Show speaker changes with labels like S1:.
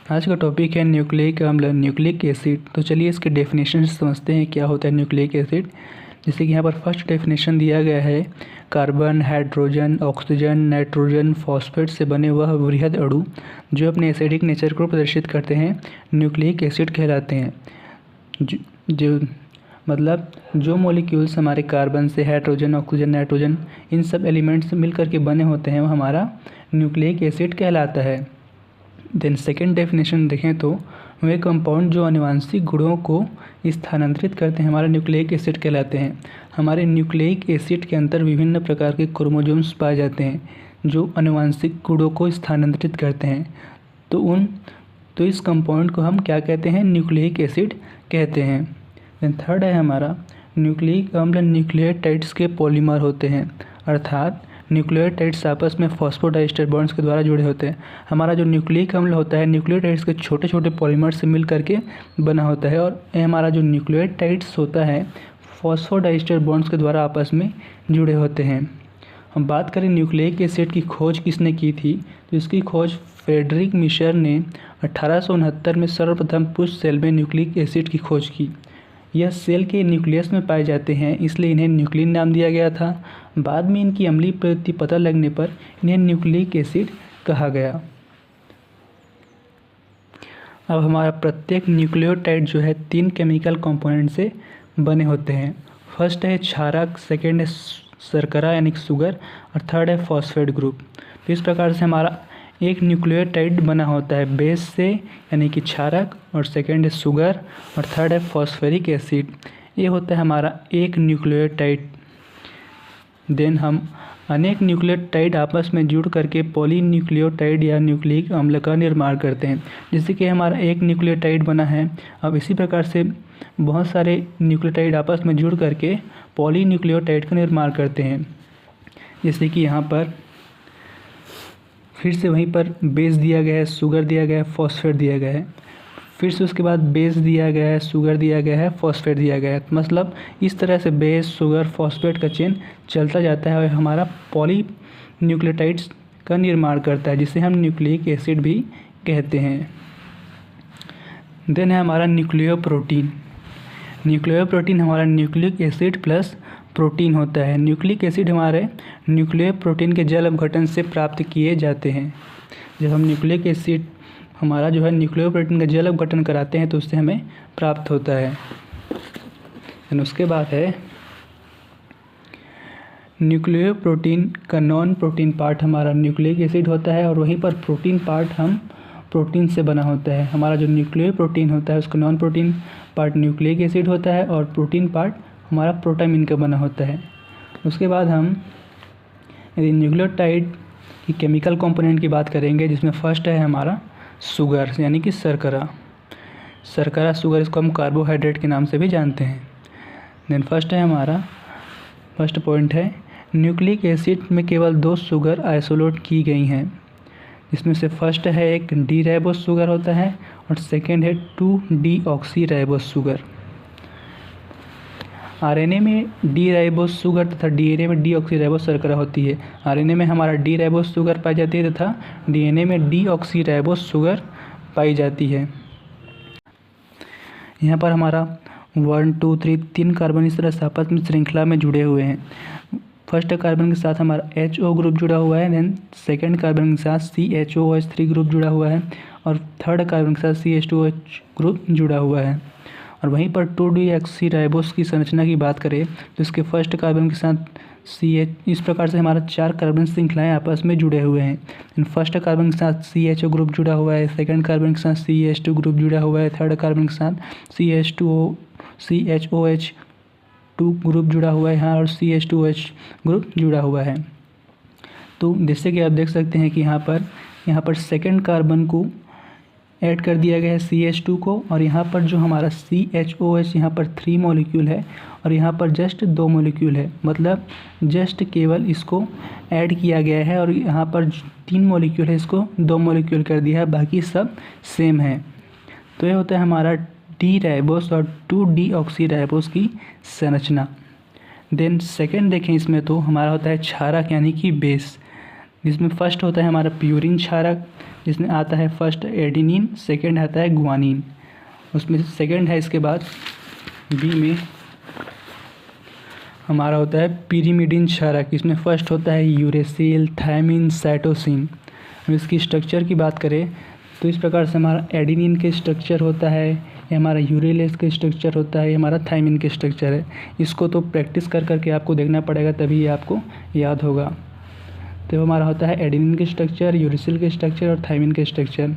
S1: आज का टॉपिक है न्यूक्लिक अम्ल न्यूक्लिक एसिड। तो चलिए इसके डेफिनेशन समझते हैं क्या होता है न्यूक्लिक एसिड। जैसे कि यहाँ पर फर्स्ट डेफिनेशन दिया गया है, carbon, hydrogen, oxygen, nitrogen, phosphate से बने वह वृहद अणु जो अपने एसिडिक नेचर को प्रदर्शित करते हैं न्यूक्लिक एसिड कहलाते हैं। जो मतलब जो मॉलिक्यूल्स हमारे कार्बन से, हाइड्रोजन, ऑक्सीजन, नाइट्रोजन इन सब एलिमेंट्स मिल करके बने होते हैं वो हमारा न्यूक्लिक एसिड कहलाता है। देन सेकेंड डेफिनेशन देखें तो वे कंपाउंड जो आनुवंशिक गुणों को स्थानांतरित करते हैं हमारे न्यूक्लिक एसिड कहलाते हैं। हमारे न्यूक्लिक एसिड के अंदर विभिन्न प्रकार के क्रोमोसोम्स पाए जाते हैं जो आनुवंशिक गुणों को स्थानांतरित करते हैं। तो इस कंपाउंड को हम क्या कहते हैं? न्यूक्लिक एसिड कहते हैं। देन थर्ड है हमारा, न्यूक्लिक अम्ल न्यूक्लियोटाइड्स के पॉलीमर होते हैं, अर्थात न्यूक्लियोटाइड्स आपस में फॉस्फोडाइस्टर बॉन्ड्स के द्वारा जुड़े होते हैं। हमारा जो न्यूक्लिक अम्ल होता है न्यूक्लियोटाइड्स के छोटे छोटे पॉलीमर से मिल करके बना होता है, और हमारा जो न्यूक्लियोटाइड्स होता है फॉस्फोडाइस्टर बॉन्ड्स के द्वारा आपस में जुड़े होते हैं। हम बात करें न्यूक्लिक एसिड की खोज किसने की थी, तो इसकी खोज फ्रेडरिक मिशर ने 1869 में सर्वप्रथम पुष्प सेल में न्यूक्लिक एसिड की खोज की। यह सेल के न्यूक्लियस में पाए जाते हैं, इसलिए इन्हें न्यूक्लिन नाम दिया गया था। बाद में इनकी अम्लीय प्रवृत्ति पता लगने पर इन्हें न्यूक्लिक एसिड कहा गया। अब हमारा प्रत्येक न्यूक्लियोटाइड जो है 3 केमिकल कंपोनेंट से बने होते हैं। फर्स्ट है क्षारक, सेकेंड है शर्करा यानी कि शुगर, और थर्ड है फॉस्फेट ग्रुप। तो इस प्रकार से हमारा एक न्यूक्लियोटाइड बना होता है बेस से यानी कि क्षारक, और सेकेंड है शुगर, और थर्ड है फॉस्फेरिक एसिड। ये होता है हमारा एक न्यूक्लियोटाइड। देन हम अनेक न्यूक्लियोटाइड आपस में जुड़ करके पॉलीन्यूक्लियोटाइड या न्यूक्लिक अम्ल का निर्माण करते हैं। जैसे कि हमारा एक न्यूक्लियोटाइड बना है, अब इसी प्रकार से बहुत सारे न्यूक्लियोटाइड आपस में जुड़ करके पॉलीन्यूक्लियोटाइड का निर्माण करते हैं। जैसे कि यहाँ पर फिर से वहीं पर बेस दिया गया है, शुगर दिया गया है, फॉस्फेट दिया गया है, फिर से उसके बाद बेस दिया गया है, शुगर दिया गया है, फॉस्फेट दिया गया है। मतलब इस तरह से बेस, शुगर, फॉस्फेट का चेन चलता जाता है और हमारा पॉली न्यूक्लियोटाइड्स का निर्माण करता है, जिसे हम न्यूक्लिक एसिड भी कहते हैं। देन है हमारा न्यूक्लियोप्रोटीन। न्यूक्लियोप्रोटीन हमारा न्यूक्लिक एसिड प्लस प्रोटीन होता है। न्यूक्लिक एसिड हमारे न्यूक्लियोप्रोटीन के जल अपघटन से प्राप्त किए जाते हैं। जब हम न्यूक्लिक एसिड हमारा जो है न्यूक्लियोप्रोटीन का जल अपघटन कराते हैं तो उससे हमें प्राप्त होता है। और उसके बाद है न्यूक्लियोप्रोटीन का नॉन प्रोटीन पार्ट हमारा न्यूक्लिक एसिड होता है, और वहीं पर प्रोटीन पार्ट हम प्रोटीन से बना होता है। हमारा जो न्यूक्लियोप्रोटीन होता है उसका non protein part nucleic acid होता है, और प्रोटीन पार्ट हमारा प्रोटामीन का बना होता है। उसके बाद हम यदि न्यूक्लियोटाइड की केमिकल कंपोनेंट की बात करेंगे, जिसमें फर्स्ट है हमारा शुगर यानी कि शर्करा। शर्करा शुगर, इसको हम कार्बोहाइड्रेट के नाम से भी जानते हैं। देन फर्स्ट है हमारा फर्स्ट पॉइंट है, न्यूक्लिक एसिड में केवल 2 शुगर आइसोलेट की गई हैं, इसमें से फर्स्ट है एक डी राइबोस शुगर होता है, और सेकेंड है 2-डीऑक्सी राइबोस शुगर। आरएनए में डी राइबोस शुगर तथा डीएनए में डीऑक्सी राइबोस शर्करा होती है। आरएनए में हमारा डी राइबोस शुगर पाई जाती है तथा डीएनए में डीऑक्सी राइबोस शुगर पाई जाती है। यहाँ पर हमारा 1, 2, 3 कार्बन इस तरह से आपस में श्रृंखला में जुड़े हुए हैं। फर्स्ट कार्बन के साथ हमारा HO ग्रुप जुड़ा हुआ है, देन सेकेंड कार्बन के साथ CHOOH3 ग्रुप जुड़ा हुआ है, और थर्ड कार्बन के साथ CH2OH ग्रुप जुड़ा हुआ है। और वहीं पर 2-डीऑक्सी राइबोस की संरचना की बात करें तो इसके फर्स्ट कार्बन के साथ CH, इस प्रकार से हमारा 4 कार्बन श्रृंखलाएँ आपस में जुड़े हुए हैं। फर्स्ट कार्बन के साथ CHO ग्रुप जुड़ा हुआ है, सेकंड कार्बन के साथ CH2 ग्रुप जुड़ा हुआ है, थर्ड कार्बन के साथ CHOH2 ग्रुप जुड़ा हुआ है यहाँ, और CH2OH ग्रुप जुड़ा हुआ है। तो जैसे कि आप देख सकते हैं कि यहाँ पर सेकंड कार्बन को ऐड कर दिया गया है CH2 को, और यहाँ पर जो हमारा CHOH यहाँ पर 3 मॉलिक्यूल है, और यहाँ पर जस्ट 2 मॉलिक्यूल है। मतलब जस्ट केवल इसको ऐड किया गया है, और यहाँ पर 3 मॉलिक्यूल है, इसको 2 मॉलिक्यूल कर दिया है, बाकी सब सेम है। तो ये होता है हमारा डी राइबोस और 2-डीऑक्सी राइबोस की संरचना। देन सेकेंड देखें इसमें तो हमारा होता है क्षारक यानी कि बेस, जिसमें फर्स्ट होता है हमारा प्यूरिन क्षारक, जिसमें आता है फर्स्ट एडिनिन, सेकंड आता है गुआनिन। उसमें से सेकंड है इसके बाद बी में हमारा होता है पिरिमिडिन क्षारक। इसमें फर्स्ट होता है यूरेसिल, थायमिन, साइटोसिन। हम इसकी स्ट्रक्चर की बात करें तो इस प्रकार से हमारा एडिनिन के स्ट्रक्चर होता है, ये हमारा यूरेलेस के स्ट्रक्चर होता है, ये हमारा थायमिन के स्ट्रक्चर है। इसको तो प्रैक्टिस कर करके आपको देखना पड़ेगा, तभी ये आपको याद होगा। तो हमारा होता है एडिनिन के स्ट्रक्चर, यूरेसिल के स्ट्रक्चर और थायमिन के स्ट्रक्चर।